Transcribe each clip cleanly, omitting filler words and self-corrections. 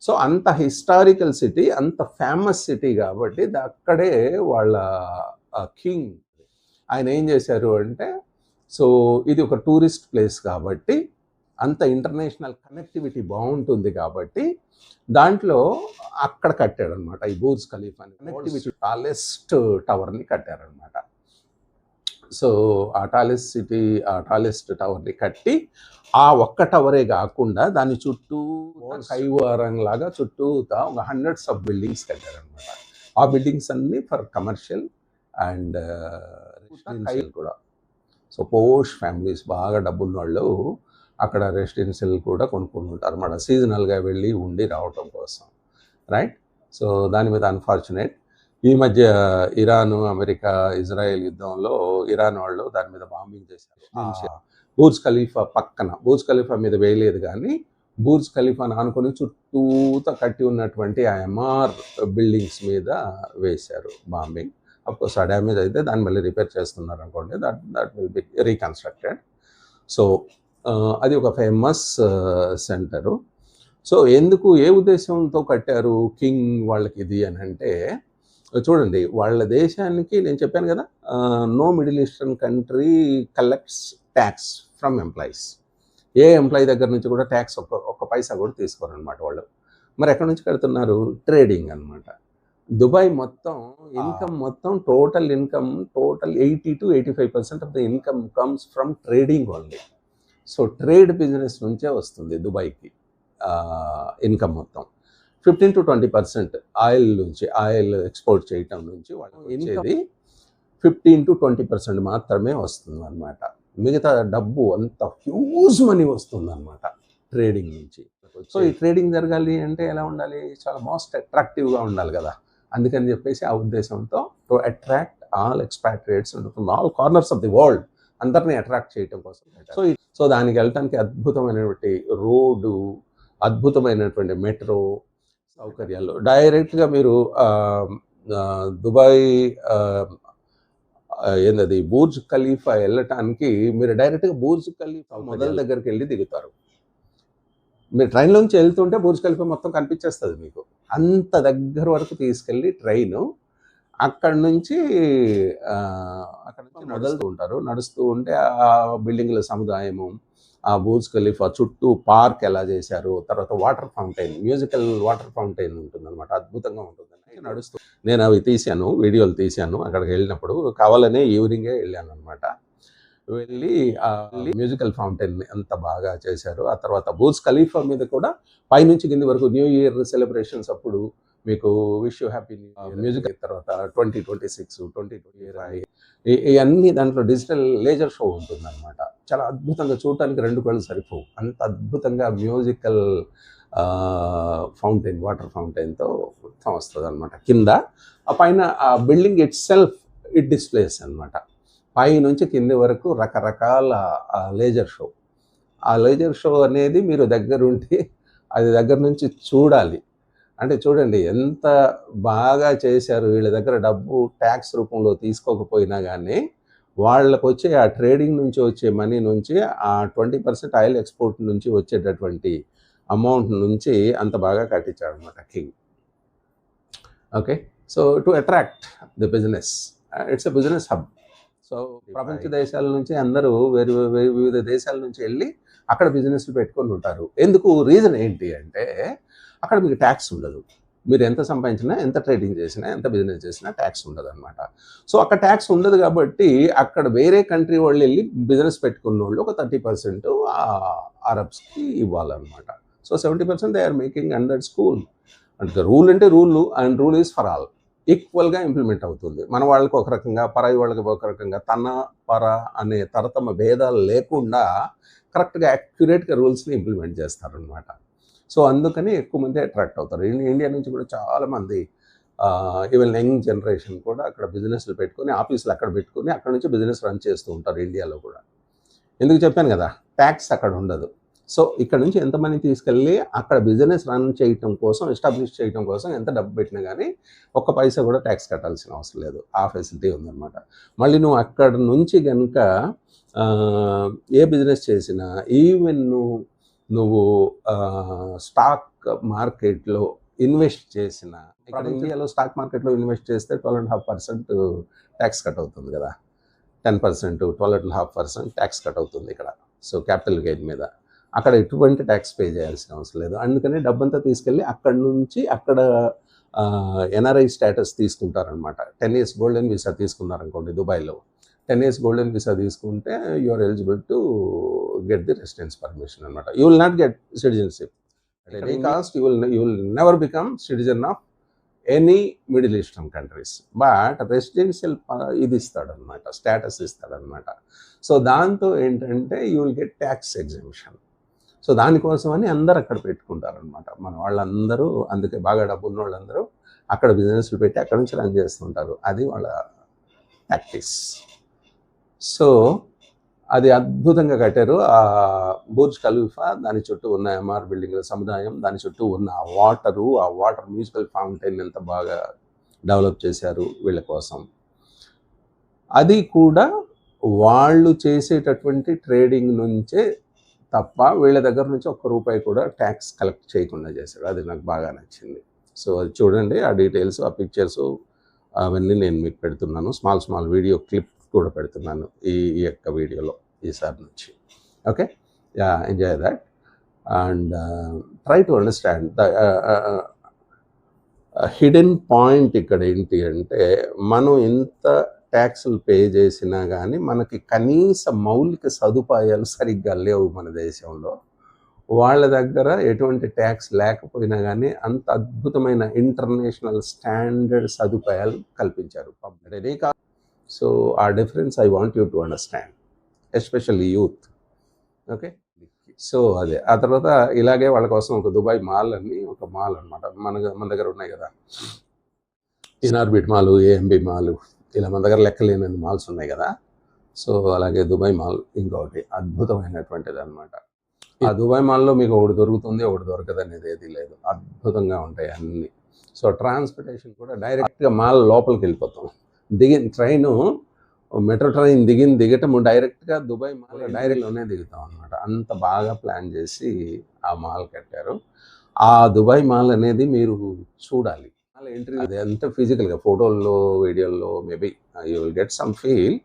So అంత historical city, అంత famous city కాబట్టి అక్కడే వాళ్ళ కింగ్ ఆయన ఏం చేశారు అంటే, సో ఇది ఒక టూరిస్ట్ ప్లేస్ కాబట్టి అంత ఇంటర్నేషనల్ కనెక్టివిటీ బాగుంటుంది కాబట్టి దాంట్లో అక్కడ కట్టాడనమాట ఈ బూర్జ్ ఖలీఫా అని. కనెక్టివిటీ టాలెస్ట్ టవర్ని కట్టారనమాట. సో ఆ టాలెస్ట్ టవర్ని కట్టి ఆ ఒక్క టవరే కాకుండా దాని చుట్టూ కైవారం లాగా చుట్టూతా ఒక హండ్రెడ్స్ ఆఫ్ బిల్డింగ్స్ కట్టారనమాట. ఆ బిల్డింగ్స్ అన్నీ ఫర్ కమర్షియల్ అండ్ రెసిడెన్షియల్ కూడా. సో పోష్ ఫ్యామిలీస్, బాగా డబ్బున్న వాళ్ళు అక్కడ రెసిడెన్షియల్ కూడా కొనుక్కొని ఉంటారు అన్నమాట, సీజనల్గా వెళ్ళి ఉండి రావటం కోసం, రైట్. సో దాని మీద అన్ఫార్చునేట్ ఈ మధ్య ఇరాన్, అమెరికా, ఇజ్రాయెల్ యుద్ధంలో ఇరాన్ వాళ్ళు దాని మీద బాంబింగ్ చేశారు. బూర్జ్ ఖలీఫా పక్కన, బూర్జ్ ఖలీఫా మీద వేయలేదు కానీ బూర్జ్ ఖలీఫాను ఆనుకొని చుట్టూతో కట్టి ఉన్నటువంటి ఆ ఎంఆర్ బిల్డింగ్స్ మీద వేశారు బాంబింగ్. అఫ్కోర్స్ ఆ డ్యామేజ్ అయితే దాన్ని మళ్ళీ రిపేర్ చేస్తున్నారు అనుకోండి, that will be reconstructed. So అది ఒక ఫేమస్ సెంటరు. సో ఎందుకు, ఏ ఉద్దేశంతో కట్టారు కింగ్ వాళ్ళకి ఇది అని అంటే, చూడండి వాళ్ళ దేశానికి నేను చెప్పాను కదా, no Middle Eastern country collects tax from employees. ఏ ఎంప్లాయీ దగ్గర నుంచి కూడా ట్యాక్స్ ఒక్క పైసా కూడా తీసుకోరు అనమాట వాళ్ళు. మరి ఎక్కడి నుంచి కడుతున్నారు? ట్రేడింగ్ అనమాట. దుబాయ్ మొత్తం ఇన్కమ్ మొత్తం total 80 to 85% of the income comes from trading only. So trade business నుంచే వస్తుంది దుబాయ్కి ఇన్కమ్ మొత్తం. 15 to 20% ఆయిల్ నుంచి, ఆయిల్ ఎక్స్పోర్ట్ చేయటం నుంచి వాళ్ళు వచ్చేది 15 to 20% మాత్రమే వస్తుంది అనమాట. మిగతా డబ్బు అంత హ్యూజ్ మనీ వస్తుంది అనమాట ట్రేడింగ్ నుంచి. సో ఈ ట్రేడింగ్ జరగాలి అంటే ఎలా ఉండాలి? చాలా మోస్ట్ అట్రాక్టివ్గా ఉండాలి కదా. అందుకని చెప్పేసి ఆ ఉద్దేశంతో to attract all expatriates from all corners of the world, అందరినీ అట్రాక్ట్ చేయటం కోసం. సో దానికి వెళ్ళటానికి అద్భుతమైనటువంటి రోడ్డు, అద్భుతమైనటువంటి మెట్రో సౌకర్యాలు. డైరెక్ట్గా మీరు దుబాయ్ ఏంటది బూర్జ్ ఖలీఫా వెళ్ళటానికి మీరు డైరెక్ట్గా బూర్జ్ ఖలీఫా మొదల దగ్గరికి వెళ్ళి దిగుతారు. మీరు ట్రైన్లోంచి వెళ్తుంటే బూర్జ్ ఖలీఫా మొత్తం కనిపించేస్తుంది మీకు. అంత దగ్గర వరకు తీసుకెళ్ళి ట్రైను, అక్కడి నుంచి మొదలుతూ ఉంటారు. నడుస్తూ ఉంటే ఆ బిల్డింగ్ల సముదాయము, ఆ బూర్జ్ ఖలీఫా చుట్టూ పార్క్ ఎలా చేశారు, తర్వాత water fountain, musical water fountain ఉంటుందన్నమాట, అద్భుతంగా ఉంటుంది. నడుస్తూ నేను అవి తీశాను, వీడియోలు తీశాను అక్కడికి వెళ్ళినప్పుడు. కావాలనే ఈవినింగే వెళ్ళాను అనమాట. వెళ్ళి ఆ మ్యూజికల్ ఫౌంటైన్ ఎంత బాగా చేశారు. ఆ తర్వాత బూర్జ్ ఖలీఫా మీద కూడా పైనుంచి కింది వరకు న్యూ ఇయర్ సెలబ్రేషన్స్ అప్పుడు మీకు విష్ యూ హ్యాపీ మ్యూజిక్, తర్వాత 2026, 2025 ఇవన్నీ దాంట్లో డిజిటల్ లేజర్ షో ఉంటుందన్నమాట. చాలా అద్భుతంగా, చూడటానికి 2 కళ్ళు సరిపోవు, అంత అద్భుతంగా మ్యూజికల్ ఫౌంటైన్, వాటర్ ఫౌంటైన్తో మొత్తం వస్తుంది అనమాట. కింద ఆ పైన ఆ బిల్డింగ్ ఇట్ డిస్ప్లేస్ అనమాట. పై నుంచి కింది వరకు రకరకాల లేజర్ షో. ఆ లేజర్ షో అనేది మీరు దగ్గరుండి అది దగ్గర నుంచి చూడాలి. అంటే చూడండి ఎంత బాగా చేశారు. వీళ్ళ దగ్గర డబ్బు ట్యాక్స్ రూపంలో తీసుకోకపోయినా కానీ వాళ్ళకు వచ్చే ఆ ట్రేడింగ్ నుంచి వచ్చే మనీ నుంచి, ఆ 20% ఆయిల్ ఎక్స్పోర్ట్ నుంచి వచ్చేటటువంటి అమౌంట్ నుంచి అంత బాగా కట్టించాడు అనమాట king. Okay, so to attract the business, it's a business hub. So ప్రపంచ దేశాల నుంచి అందరూ వివిధ దేశాల నుంచి వెళ్ళి అక్కడ బిజినెస్లు పెట్టుకొని ఉంటారు. ఎందుకు? రీజన్ ఏంటి అంటే అక్కడ మీకు ట్యాక్స్ ఉండదు. మీరు ఎంత సంపాదించినా, ఎంత ట్రేడింగ్ చేసినా, ఎంత బిజినెస్ చేసినా ట్యాక్స్ ఉండదు అనమాట. సో అక్కడ ట్యాక్స్ ఉండదు కాబట్టి అక్కడ వేరే కంట్రీ వాళ్ళు వెళ్ళి బిజినెస్ పెట్టుకున్న వాళ్ళు ఒక 30% అరబ్స్కి ఇవ్వాలన్నమాట. So 70% they are making under school. అంటే రూల్ అంటే rule, and rule is for all, ఈక్వల్గా ఇంప్లిమెంట్ అవుతుంది. మన వాళ్ళకి ఒక రకంగా, పరాయి వాళ్ళకి ఒక రకంగా, తన పర అనే తరతమ భేదాలు లేకుండా కరెక్ట్గా యాక్యురేట్గా రూల్స్ని ఇంప్లిమెంట్ చేస్తారనమాట. సో అందుకని ఎక్కువ మంది అట్రాక్ట్ అవుతారు. ఇండియా నుంచి కూడా చాలామంది, ఈవెన్ యంగ్ జనరేషన్ కూడా అక్కడ బిజినెస్లు పెట్టుకొని, ఆఫీసులు అక్కడ పెట్టుకొని అక్కడ నుంచి బిజినెస్ రన్ చేస్తూ ఉంటారు ఇండియాలో కూడా. ఎందుకు చెప్పాను కదా, ట్యాక్స్ అక్కడ ఉండదు. సో ఇక్కడ నుంచి ఎంత మనీ తీసుకెళ్ళి అక్కడ బిజినెస్ రన్ చేయటం కోసం, ఎస్టాబ్లిష్ చేయటం కోసం ఎంత డబ్బు పెట్టినా కానీ ఒక్క పైసా కూడా ట్యాక్స్ కట్టాల్సిన అవసరం లేదు. ఆ ఫెసిలిటీ ఉందన్నమాట. మళ్ళీ నువ్వు అక్కడ నుంచి కనుక ఏ బిజినెస్ చేసినా, ఈవెన్ నువ్వు నువ్వు స్టాక్ మార్కెట్లో ఇన్వెస్ట్ చేసిన, ఇక్కడ ఇండియాలో స్టాక్ మార్కెట్లో ఇన్వెస్ట్ చేస్తే 12.5% ట్యాక్స్ కట్ అవుతుంది కదా, 10%, 12.5% ట్యాక్స్ కట్ అవుతుంది ఇక్కడ. సో క్యాపిటల్ గెయిన్ మీద అక్కడ ఎటువంటి ట్యాక్స్ పే చేయాల్సిన అవసరం లేదు. అందుకని డబ్బంతా తీసుకెళ్ళి అక్కడి నుంచి అక్కడ ఎన్ఆర్ఐ స్టేటస్ తీసుకుంటారనమాట. 10 years గోల్డెన్ వీసా తీసుకున్నారనుకోండి దుబాయ్లో, 10 years గోల్డెన్ వీసా తీసుకుంటే you are eligible to get the residence permission అనమాట. You will not get citizenship at any cost. You will never become citizen of any Middle Eastern countries, but residential ఇది ఇస్తాడనమాట, status ఇస్తాడనమాట. So దాంతో ఏంటంటే you will get tax exemption. So దానికోసమని అందరూ అక్కడ పెట్టుకుంటారనమాట. మన వాళ్ళందరూ అందుకే బాగా డబ్బు ఉన్న వాళ్ళందరూ అక్కడ బిజినెస్లు పెట్టి అక్కడ నుంచి రన్ చేస్తుంటారు. అది వాళ్ళ ప్రాక్టీస్. సో అది అద్భుతంగా కట్టారు. ఆ బుర్జ్ ఖలీఫా, దాని చుట్టూ ఉన్న ఎంఆర్ బిల్డింగ్ల సముదాయం, దాని చుట్టూ ఉన్న ఆ వాటర్ మ్యూజికల్ ఫౌంటైన్ ఎంత బాగా డెవలప్ చేశారు వీళ్ళ కోసం. అది కూడా వాళ్ళు చేసేటటువంటి ట్రేడింగ్ నుంచే తప్ప వీళ్ళ దగ్గర నుంచి ₹1 కూడా ట్యాక్స్ కలెక్ట్ చేయకుండా చేశాడు. అది నాకు బాగా నచ్చింది. సో అది చూడండి, ఆ డీటెయిల్స్, ఆ పిక్చర్స్ అవన్నీ నేను మీకు పెడుతున్నాను. స్మాల్ వీడియో క్లిప్ కూడా పెడుతున్నాను ఈ యొక్క వీడియోలో ఈసారి నుంచి. Okay, enjoy that and try to understand the hidden point. ఇక్కడ ఏంటి అంటే మనం ఇంత ట్యాక్సులు పే చేసినా కానీ మనకి కనీస మౌలిక సదుపాయాలు సరిగ్గా లేవు మన దేశంలో. వాళ్ళ దగ్గర ఎటువంటి ట్యాక్స్ లేకపోయినా కానీ అంత అద్భుతమైన ఇంటర్నేషనల్ స్టాండర్డ్ సదుపాయాలు కల్పించారు. సో ఆ difference I want you to understand, especially youth. Okay, so అదే. ఆ తర్వాత ఇలాగే వాళ్ళ కోసం ఒక దుబాయ్ మాల్ అని ఒక మాల్ అనమాట, మన దగ్గర ఉన్నాయి కదా, ఇన్ఆర్బిట్ మాలు, ఏఎంబి మాలు, ఇలా మన దగ్గర లెక్కలేనన్ని మాల్స్ ఉన్నాయి కదా. సో అలాగే దుబాయ్ మాల్ ఇంకొకటి అద్భుతమైనటువంటిది అనమాట. ఆ దుబాయ్ మాల్లో మీకు ఒకటి దొరుకుతుంది, ఒకటి దొరకదు అనేది ఏది లేదు, అద్భుతంగా ఉంటాయి అన్నీ. సో ట్రాన్స్పోర్టేషన్ కూడా డైరెక్ట్గా మాల్ లోపలికి వెళ్ళిపోతాం. ట్రైను, మెట్రో ట్రైన్ దిగటం డైరెక్ట్గా దుబాయ్ మాల్ డైరెక్ట్లోనే దిగుతాం అనమాట. అంత బాగా ప్లాన్ చేసి ఆ మాల్ కట్టారు. ఆ దుబాయ్ మాల్ అనేది మీరు చూడాలి. మాల్ ఎంట్రీ అది అంత ఫిజికల్గా ఫోటోల్లో, వీడియోల్లో maybe you will get some feel,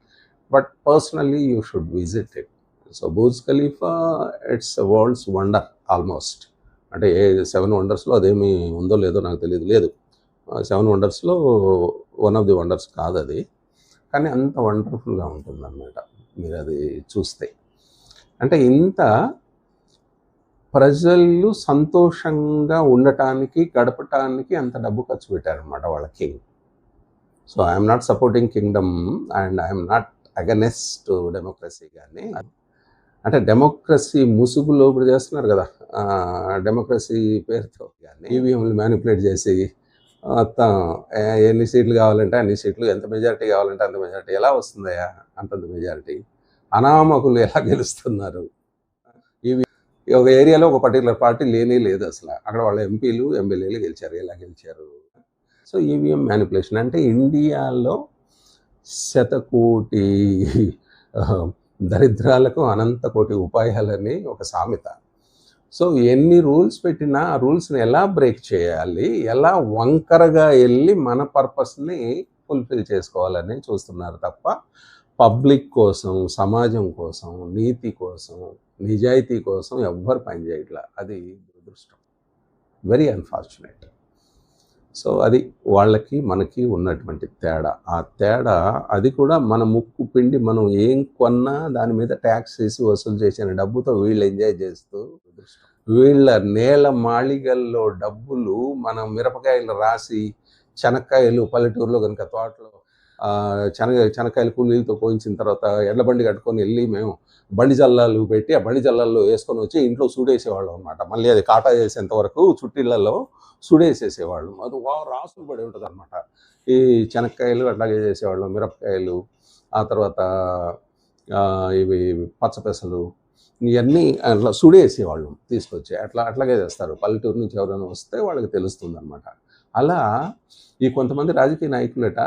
but personally you should visit it. So Burj Khalifa it's world's wonder almost. అంటే 7 వండర్స్లో అదేమి ఉందో లేదో నాకు తెలియదు, లేదు 7 వండర్స్లో వన్ ఆఫ్ ది వండర్స్ కాదు అది, కానీ అంత వండర్ఫుల్గా ఉంటుందన్నమాట మీరు అది చూస్తే. అంటే ఇంత ప్రజలు సంతోషంగా ఉండటానికి, గడపటానికి అంత డబ్బు ఖర్చు పెట్టారనమాట వాళ్ళ king. So I'm not supporting Kingdom and I'm not against democracy. కానీ అంటే డెమోక్రసీ ముసుగులో ఇప్పుడు చేస్తున్నారు కదా, డెమోక్రసీ పేరుతో కానీ ఈవీఎంలు మ్యానిపులేట్ చేసి మొత్తం ఎన్ని సీట్లు కావాలంటే అన్ని సీట్లు, ఎంత మెజారిటీ కావాలంటే అంత మెజారిటీ. ఎలా వస్తుందయ్యా అంతంత మెజారిటీ? అనామకులు ఎలా గెలుస్తున్నారు? ఇవి ఒక ఏరియాలో ఒక పర్టికులర్ పార్టీ లేదు అసలు, అక్కడ వాళ్ళ ఎంపీలు, ఎమ్మెల్యేలు గెలిచారు. ఎలా గెలిచారు? So EVM manipulation. అంటే ఇండియాలో 100 కోటి దరిద్రాలకు అనంత కోటి ఉపాయాలని ఒక సామెత. సో ఎన్ని రూల్స్ పెట్టినా ఆ రూల్స్ని ఎలా బ్రేక్ చేయాలి, ఎలా వంకరగా వెళ్ళి మన పర్పస్ని ఫుల్ఫిల్ చేసుకోవాలని చూస్తున్నారు తప్ప పబ్లిక్ కోసం, సమాజం కోసం, నీతి కోసం, నిజాయితీ కోసం ఎవ్వరు పనిచేయట్లా. అది దురదృష్టం, వెరీ అన్ఫార్చునేట్. సో అది వాళ్ళకి మనకి ఉన్నటువంటి తేడా. ఆ తేడా అది కూడా మన ముక్కు పిండి మనం ఏం కొన్నా దాని మీద ట్యాక్స్ వేసి వసూలు చేసిన డబ్బుతో వీళ్ళు ఎంజాయ్ చేస్తూ, వీళ్ళ నేల మాళిగల్లో డబ్బులు మనం మిరపకాయలు రాసి, చెనక్కాయలు పల్లెటూరులో కనుక తోటలో చెనక్కాయలు కూలీలతో కోయించిన తర్వాత ఎడ్లబండి కట్టుకొని వెళ్ళి మేము బండి జల్లాలు పెట్టి ఆ బండి జల్లాల్లో వేసుకొని వచ్చి ఇంట్లో సుడేసేవాళ్ళం అనమాట. మళ్ళీ అది కాటా చేసేంత వరకు చుట్టిళ్ళల్లో సుడేసేసేవాళ్ళం. అది రాసులు పడి ఉంటుంది అనమాట. ఈ చెనక్కాయలు అట్లాగే చేసేవాళ్ళం, మిరపకాయలు, ఆ తర్వాత ఇవి పచ్చపెసలు, ఇవన్నీ అట్లా సుడేసేవాళ్ళం తీసుకొచ్చి. అట్లాగే చేస్తారు. పల్లెటూరు నుంచి ఎవరైనా వస్తే వాళ్ళకి తెలుస్తుంది అనమాట. అలా ఈ కొంతమంది రాజకీయ నాయకులట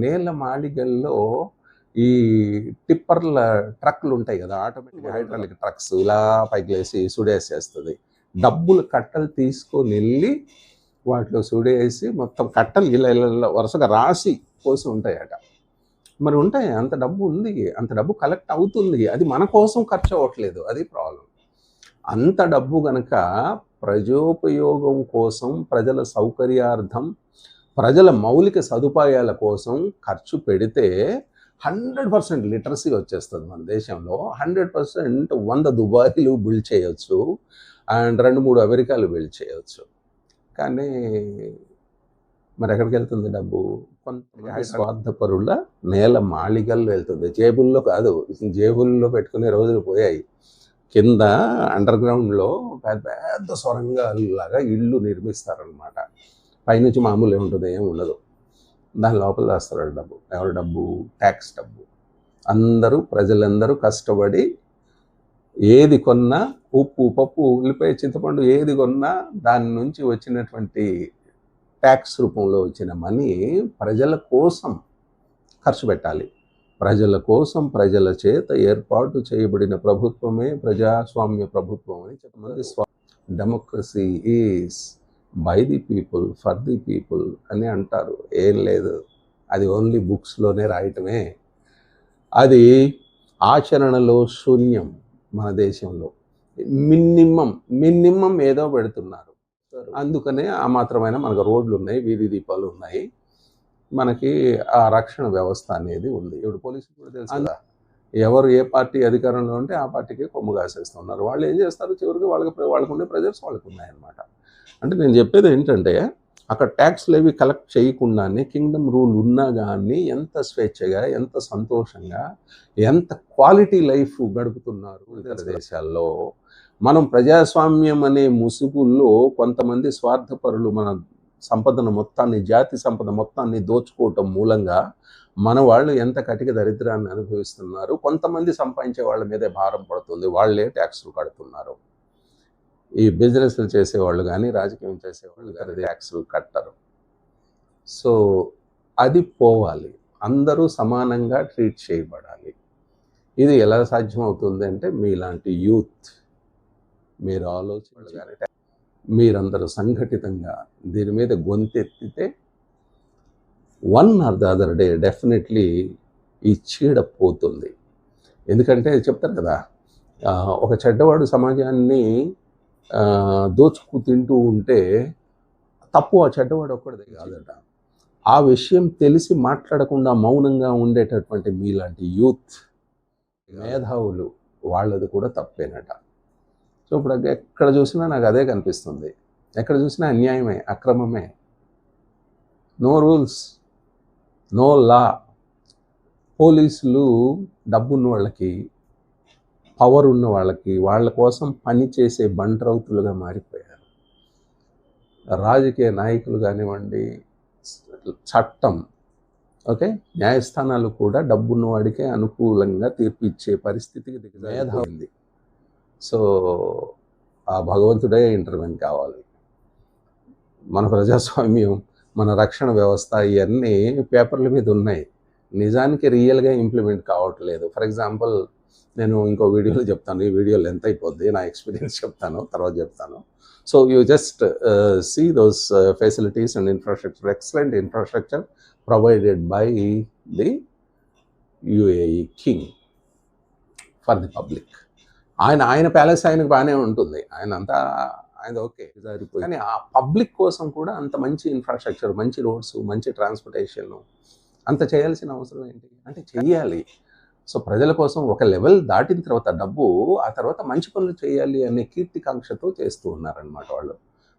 నేల మాళిగల్లో ఈ టిప్పర్ల ట్రక్లు ఉంటాయి కదా, ఆటోమేటిక్ హైడ్రాలిక్ ట్రక్స్ ఇలా పైకి లేసి సుడేసేస్తుంది. డబ్బులు కట్టలు తీసుకొని వెళ్ళి వాటిలో సుడేసి మొత్తం కట్టలు ఇలా ఇలా వరుసగా రాసి పోసి ఉంటాయట. మరి ఉంటాయి, అంత డబ్బు ఉంది, అంత డబ్బు కలెక్ట్ అవుతుంది, అది మన కోసం ఖర్చు అవ్వట్లేదు, అది ప్రాబ్లం. అంత డబ్బు గనక ప్రజోపయోగం కోసం, ప్రజల సౌకర్యార్థం, ప్రజల మౌలిక సదుపాయాల కోసం ఖర్చు పెడితే 100% లిటరసీ వచ్చేస్తుంది మన దేశంలో. 100% 100 దుబాయ్లు బిల్డ్ చేయొచ్చు అండ్ 2-3 అమెరికాలు బిల్డ్ చేయొచ్చు. కానీ మరి ఎక్కడికి వెళ్తుంది డబ్బు? కొంత స్వార్థపరుల నేల మాళిగల్లో వెళ్తుంది, జేబుల్లో కాదు. జేబుల్లో పెట్టుకునే రోజులు పోయాయి. కింద అండర్ గ్రౌండ్లో పెద్ద పెద్ద సొరంగాలాగా ఇళ్ళు నిర్మిస్తారనమాట. పైనుంచి మామూలు ఏముంటుంది, ఏమి ఉండదు. దాని లోపల వేస్తారు డబ్బు. ఎవరి డబ్బు? ట్యాక్స్ డబ్బు. అందరూ, ప్రజలందరూ కష్టపడి ఏది కొన్నా, ఉప్పు, పప్పు, ఉల్లిపాయ, చింతపండు ఏది కొన్నా దాని నుంచి వచ్చినటువంటి ట్యాక్స్ రూపంలో వచ్చిన మనీ ప్రజల కోసం ఖర్చు పెట్టాలి. ప్రజల కోసం, ప్రజల చేత ఏర్పాటు చేయబడిన ప్రభుత్వమే ప్రజాస్వామ్య ప్రభుత్వం అని చెప్పమంది. Democracy is by the people, for the people అని అంటారు. ఏం లేదు, అది ఓన్లీ బుక్స్లోనే రాయటమే. అది ఆచరణలో శూన్యం. మన దేశంలో మినిమం ఏదో పెడుతున్నారు. అందుకనే ఆ మాత్రమైన మనకు రోడ్లు ఉన్నాయి, వీధి దీపాలు ఉన్నాయి, మనకి ఆ రక్షణ వ్యవస్థ అనేది ఉంది. ఇప్పుడు పోలీసులు కూడా తెలుసు కదా, ఎవరు ఏ పార్టీ అధికారంలో ఉంటే ఆ పార్టీకి కొమ్ము కాసేస్తున్నారు. వాళ్ళు ఏం చేస్తారు, చివరికి వాళ్ళకుండే ప్రెజర్స్ వాళ్ళకు ఉన్నాయన్నమాట. అంటే నేను చెప్పేది ఏంటంటే, అక్కడ ట్యాక్స్లు ఏవి కలెక్ట్ చేయకుండానే కింగ్డమ్ రూల్ ఉన్నా కానీ ఎంత స్వేచ్ఛగా, ఎంత సంతోషంగా, ఎంత క్వాలిటీ లైఫ్ గడుపుతున్నారు ఇతర దేశాల్లో. మనం ప్రజాస్వామ్యం అనే ముసుగుల్లో కొంతమంది స్వార్థపరులు మన సంపదను మొత్తాన్ని, జాతి సంపద మొత్తాన్ని దోచుకోవటం మూలంగా మన వాళ్ళు ఎంత కటిక దరిద్రాన్ని అనుభవిస్తున్నారు. కొంతమంది సంపాదించే వాళ్ళ మీదే భారం పడుతుంది, వాళ్ళే ట్యాక్సులు కడుతున్నారు. ఈ బిజినెస్లు చేసేవాళ్ళు కానీ, రాజకీయం చేసేవాళ్ళు కానీ ట్యాక్సులు కట్టరు. సో అది పోవాలి, అందరూ సమానంగా ట్రీట్ చేయబడాలి. ఇది ఎలా సాధ్యమవుతుంది అంటే, మీలాంటి యూత్ మీరు ఆలోచించగానే, మీరందరూ సంఘటితంగా దీని మీద గొంతెత్తితే one or the other day definitely ఈ చీడ పోతుంది. ఎందుకంటే చెప్తారు కదా, ఒక చెడ్డవాడు సమాజాన్ని దోచుకు తింటూ ఉంటే తప్పు ఆ చెడ్డవాడు ఒక్కడిదే కాదట. ఆ విషయం తెలిసి మాట్లాడకుండా మౌనంగా ఉండేటటువంటి మీలాంటి యూత్ మేధావులు, వాళ్ళది కూడా తప్పేనట. సో ఇప్పుడు ఎక్కడ చూసినా నాకు అదే కనిపిస్తుంది. ఎక్కడ చూసినా అన్యాయమే, అక్రమమే. No rules, no law. పోలీసులు డబ్బున్న వాళ్ళకి, పవర్ ఉన్న వాళ్ళకి, వాళ్ళ కోసం పనిచేసే బంట్రౌతులుగా మారిపోయారు. రాజకీయ నాయకులు కానివ్వండి, చట్టం, ఓకే, న్యాయస్థానాలు కూడా డబ్బున్న వాడికే అనుకూలంగా తీర్పు ఇచ్చే పరిస్థితికి దిగజారింది. సో ఆ భగవంతుడే ఇంటర్వెన్ కావాలి. మన ప్రజాస్వామ్యం, మన రక్షణ వ్యవస్థ, ఇవన్నీ పేపర్ల మీద ఉన్నాయి, నిజానికి రియల్గా ఇంప్లిమెంట్ కావట్లేదు. ఫర్ ఎగ్జాంపుల్, నేను ఇంకో వీడియోలో చెప్తాను, ఈ వీడియో లెంత్ అయిపోద్ది, నా ఎక్స్పీరియన్స్ చెప్తాను, తర్వాత చెప్తాను. So you just see those facilities and infrastructure, excellent infrastructure provided by the UAE king for the public. ఆయన ప్యాలెస్ ఆయనకు బాగానే ఉంటుంది, ఆయన ఓకే, కానీ ఆ పబ్లిక్ కోసం కూడా అంత మంచి ఇన్ఫ్రాస్ట్రక్చర్, మంచి రోడ్స్, మంచి ట్రాన్స్పోర్టేషన్ అంత చేయాల్సిన అవసరం ఏంటి అంటే చెయ్యాలి. సో ప్రజల కోసం ఒక లెవెల్ దాటిన తర్వాత డబ్బు, ఆ తర్వాత మంచి పనులు చేయాలి అనే కీర్తికాంక్షతో చేస్తూ ఉన్నారనమాట వాళ్ళు.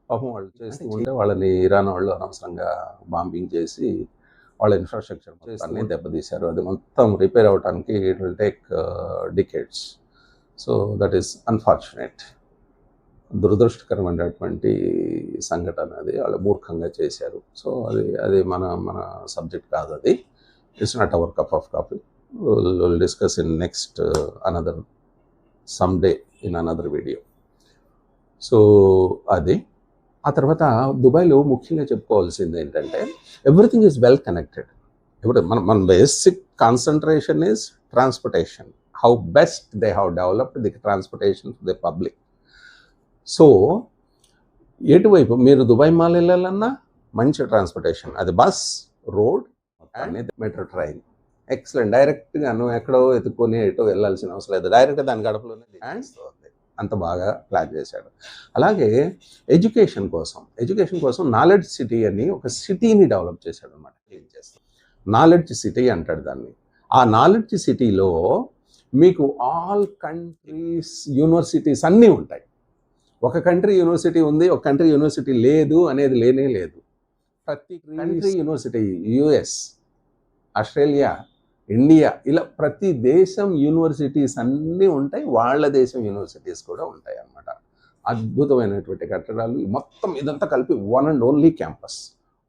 పాపం వాళ్ళు చేస్తూ ఉంటే వాళ్ళని ఇరాన్ వాళ్ళు అనవసరంగా బాంబింగ్ చేసి వాళ్ళ ఇన్ఫ్రాస్ట్రక్చర్ అన్నీ దెబ్బతీశారు. అది మొత్తం రిపేర్ అవడానికి it will take decades. So that is unfortunate, దురదృష్టకరమైనటువంటి సంఘటన అది. వాళ్ళు మూర్ఖంగా చేశారు. సో అది మన సబ్జెక్ట్ కాదు, అది it's not our cup of coffee. We'll discuss in next someday in another video. So అది. ఆ తర్వాత దుబాయ్లో ముఖ్యంగా చెప్పుకోవాల్సింది ఏంటంటే, ఎవ్రీథింగ్ ఈజ్ వెల్ కనెక్టెడ్. ఇప్పుడు మన basic concentration is transportation. How best they have developed the transportation to the public. So ఎటువైపు మీరు దుబాయ్ మాల్ వెళ్ళాలన్నా మంచి ట్రాన్స్పోర్టేషన్, అది bus, road and metro train. Excellent. డైరెక్ట్గా నువ్వు ఎక్కడో ఎత్తుకొని ఎటో వెళ్ళాల్సిన అవసరం లేదు, డైరెక్ట్గా దాని గడపలోనే హ్యాండ్స్ ఉంది. అంత బాగా ప్లాన్ చేశాడు. అలాగే ఎడ్యుకేషన్ కోసం నాలెడ్జ్ సిటీ అని ఒక సిటీని డెవలప్ చేశాడు అనమాట. క్లీన్ చేస్తాం, నాలెడ్జ్ సిటీ అంటాడు దాన్ని. ఆ నాలెడ్జ్ సిటీలో మీకు ఆల్ కంట్రీస్ యూనివర్సిటీస్ అన్నీ ఉంటాయి. ఒక కంట్రీ యూనివర్సిటీ ఉంది, ఒక కంట్రీ యూనివర్సిటీ లేదు అనేది లేనే లేదు. ప్రతి country university, US, Australia, India, ఇలా ప్రతి దేశం యూనివర్సిటీస్ అన్నీ ఉంటాయి. వాళ్ళ దేశం యూనివర్సిటీస్ కూడా ఉంటాయి అన్నమాట. అద్భుతమైనటువంటి కట్టడాలు. మొత్తం ఇదంతా కలిపి వన్ అండ్ ఓన్లీ క్యాంపస్.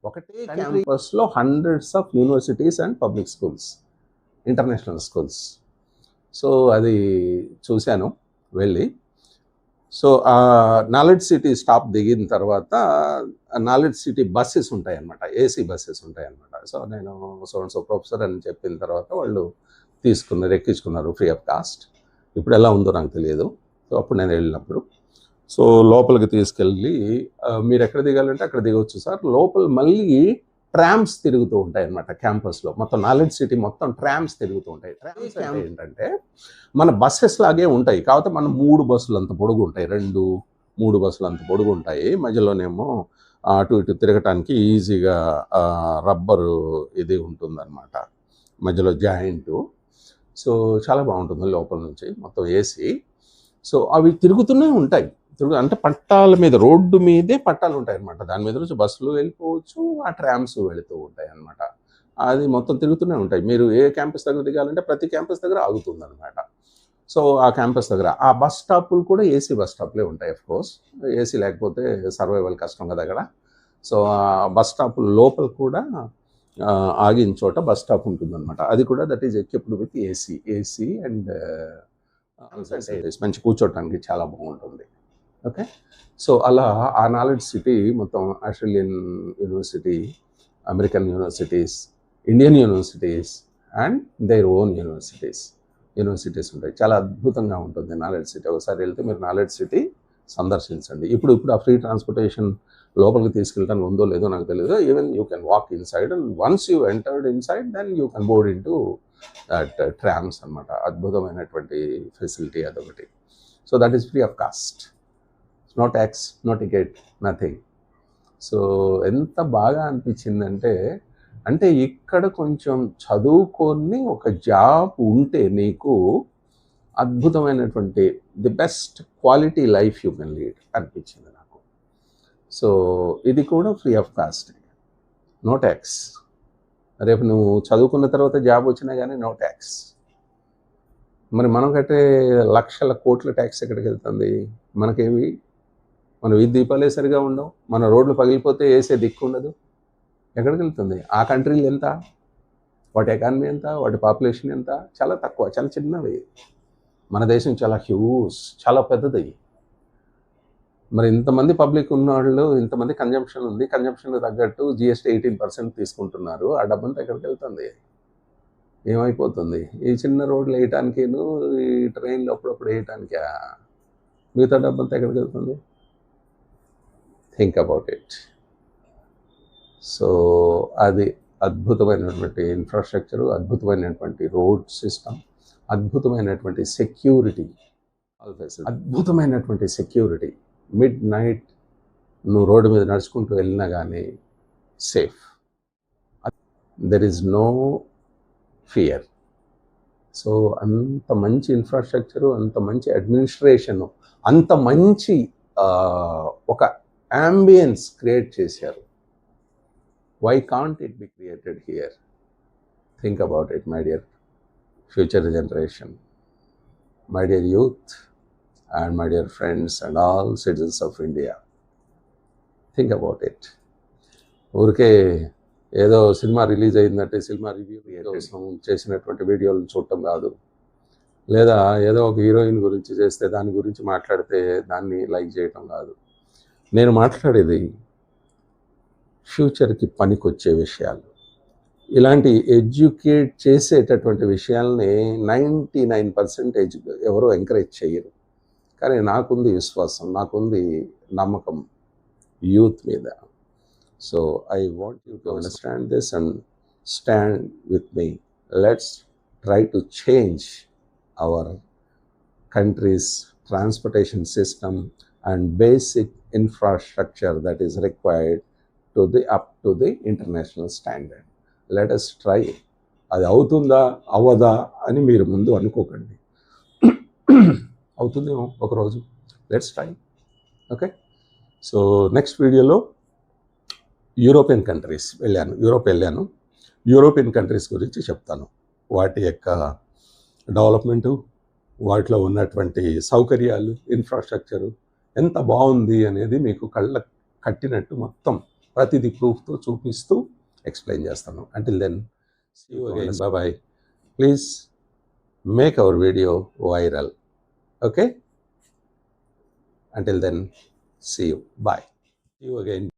ఒకటే క్యాంపస్లో hundreds of universities and public schools, international schools. So అది చూశాను వెళ్ళి. సో ఆ నాలెడ్జ్ సిటీ స్టాప్ దిగిన తర్వాత నాలెడ్జ్ సిటీ బస్సెస్ ఉంటాయి అన్నమాట, ఏసీ బస్సెస్ ఉంటాయి అన్నమాట. సో నేను సో ప్రొఫెసర్ అని చెప్పిన తర్వాత వాళ్ళు ఎక్కించుకున్నారు ఫ్రీ ఆఫ్ కాస్ట్. ఇప్పుడు ఎలా ఉందో నాకు తెలియదు. సో అప్పుడు నేను వెళ్ళినప్పుడు సో లోపలికి తీసుకెళ్ళి మీరు ఎక్కడ దిగాలంటే అక్కడ దిగవచ్చు సార్. లోపల మళ్ళీ ట్రామ్స్ తిరుగుతూ ఉంటాయి అన్నమాట క్యాంపస్లో. మొత్తం నాలెడ్జ్ సిటీ మొత్తం ట్రామ్స్ తిరుగుతూ ఉంటాయి. ట్రామ్స్ ఏంటంటే మన బస్సెస్ లాగే ఉంటాయి, కాకపోతే మన 3 బస్సులు అంత పొడుగు ఉంటాయి, 2-3 బస్సులు అంత పొడుగు ఉంటాయి. మధ్యలోనేమో అటు ఇటు తిరగటానికి ఈజీగా రబ్బరు ఇది ఉంటుందన్నమాట, మధ్యలో జాయింట్. సో చాలా బాగుంటుంది లోపల నుంచి, మొత్తం ఏసీ. సో అవి తిరుగుతూనే ఉంటాయి. అంటే పట్టాల మీద, రోడ్డు మీదే పట్టాలు ఉంటాయి అన్నమాట. దాని మీద నుంచి బస్సులు వెళ్ళిపోవచ్చు, ఆ ట్రామ్స్ వెళుతూ ఉంటాయి అన్నమాట. అది మొత్తం తిరుగుతూనే ఉంటాయి. మీరు ఏ క్యాంపస్ దగ్గర దిగాలంటే ప్రతి క్యాంపస్ దగ్గర ఆగుతుంది అనమాట. సో ఆ క్యాంపస్ దగ్గర ఆ బస్ స్టాపులు కూడా ఏసీ బస్ స్టాప్లే ఉంటాయి. ఆఫ్ కోర్స్ ఏసీ లేకపోతే సర్వైవల్ కష్టం కదా అక్కడ. సో ఆ బస్ స్టాప్ లోపల కూడా ఆగిన చోట బస్ స్టాప్ ఉంటుందన్నమాట. అది కూడా that is equipped with AC and మంచి కూర్చోటానికి చాలా బాగుంటుంది. ఓకే. సో అలా ఆ నాలెడ్జ్ సిటీ మొత్తం Australian university, American universities, Indian universities and their own universities ఉంటాయి. చాలా అద్భుతంగా ఉంటుంది నాలెడ్జ్ సిటీ. ఒకసారి వెళ్తే మీరు నాలెడ్జ్ సిటీ సందర్శించండి. ఇప్పుడు ఆ ఫ్రీ ట్రాన్స్పోర్టేషన్ లోపలికి తీసుకెళ్ళడానికి ఉందో లేదో నాకు తెలియదు. Even you can walk inside and once you entered inside then you can board into that trams అనమాట. అద్భుతమైనటువంటి ఫెసిలిటీ అదొకటి. So that is free of cost, no tax, no ticket, nothing. So ఎంత బాగా అనిపించిందంటే, అంటే ఇక్కడ కొంచెం చదువుకొని ఒక జాబ్ ఉంటే నీకు అద్భుతమైనటువంటి the best quality life you can lead అనిపించింది నాకు. సో ఇది కూడా free of cost, no tax. రేపు నువ్వు చదువుకున్న తర్వాత జాబ్ వచ్చినా కానీ నో ట్యాక్స్. మరి మనం కట్టే లక్షల కోట్ల ట్యాక్స్ ఎక్కడికి వెళ్తుంది? మనకేమి, మన వీధి దీపాలే సరిగా ఉండవు, మన రోడ్లు పగిలిపోతే వేసే దిక్కు ఉండదు, ఎక్కడికి వెళ్తుంది? ఆ కంట్రీలు ఎంత, వాటి ఎకానమీ ఎంత, వాటి పాపులేషన్ ఎంత? చాలా తక్కువ, చాలా చిన్నవి. మన దేశం చాలా హ్యూజ్, చాలా పెద్దది. మరి ఇంతమంది పబ్లిక్ ఉన్నవాళ్ళు, ఇంతమంది కన్జంప్షన్ ఉంది, కన్జంప్షన్కి తగ్గట్టు GST 18% తీసుకుంటున్నారు. ఆ డబ్బంతా ఎక్కడికి వెళ్తుంది? ఏమైపోతుంది? ఈ చిన్న రోడ్లు వేయటానికిను, ఈ ట్రైన్లు అప్పుడప్పుడు వేయటానికా? మిగతా డబ్బంతా ఎక్కడికి వెళ్తుంది? Think about it. సో అది అద్భుతమైనటువంటి ఇన్ఫ్రాస్ట్రక్చరు, అద్భుతమైనటువంటి రోడ్ సిస్టమ్, అద్భుతమైనటువంటి సెక్యూరిటీ, అద్భుతమైనటువంటి సెక్యూరిటీ. మిడ్ నైట్ నువ్వు రోడ్డు మీద నడుచుకుంటూ వెళ్ళినా కానీ safe. There is no fear. So అంత మంచి ఇన్ఫ్రాస్ట్రక్చరు, అంత మంచి అడ్మినిస్ట్రేషను, అంత మంచి ఒక అంబియన్స్ క్రియేట్ చేశారు. Why can't it be created here? Think about it, my dear future generation, my dear youth and my dear friends and all citizens of India. Think about it. ఊరికే ఏదో cinema release అయిందంటే cinema review కోసం చేసినటువంటి వీడియోలు చూడటం కాదు, లేదా ఏదో ఒక హీరోయిన్ గురించి చేస్తే దాని గురించి మాట్లాడితే దాన్ని లైక్ చేయటం కాదు. నేను మాట్లాడేది ఫ్యూచర్కి పనికొచ్చే విషయాలు, ఇలాంటి ఎడ్యుకేట్ చేసేటటువంటి విషయాల్ని 99% ఎవరు ఎంకరేజ్ చేయరు. కానీ నాకుంది విశ్వాసం, నాకుంది నమ్మకం యూత్ మీద. So I want you to understand this and stand with me. Let's try to change our country's transportation system and basic infrastructure that is required to the up to the international standard. Let us try. అది అవుతుందా అవ్వదా అని మీరు ముందు అనుకోకండి. అవుతుందేమో ఒకరోజు. Let's try. Okay. So next వీడియోలో యూరోపియన్ కంట్రీస్ వెళ్ళాను. యూరోపియన్ కంట్రీస్ గురించి చెప్తాను. వాటి యొక్క డెవలప్మెంటు, వాటిలో ఉన్నటువంటి సౌకర్యాలు, ఇన్ఫ్రాస్ట్రక్చరు ఎంత బాగుంది అనేది మీకు కళ్ళ కట్టినట్టు మొత్తం ప్రతిదీ ప్రూఫ్తో చూపిస్తూ ఎక్స్ప్లెయిన్ చేస్తాను. Until then, see you again. Bye. Please make our video viral. Okay. Until then, see you. Bye. See you again.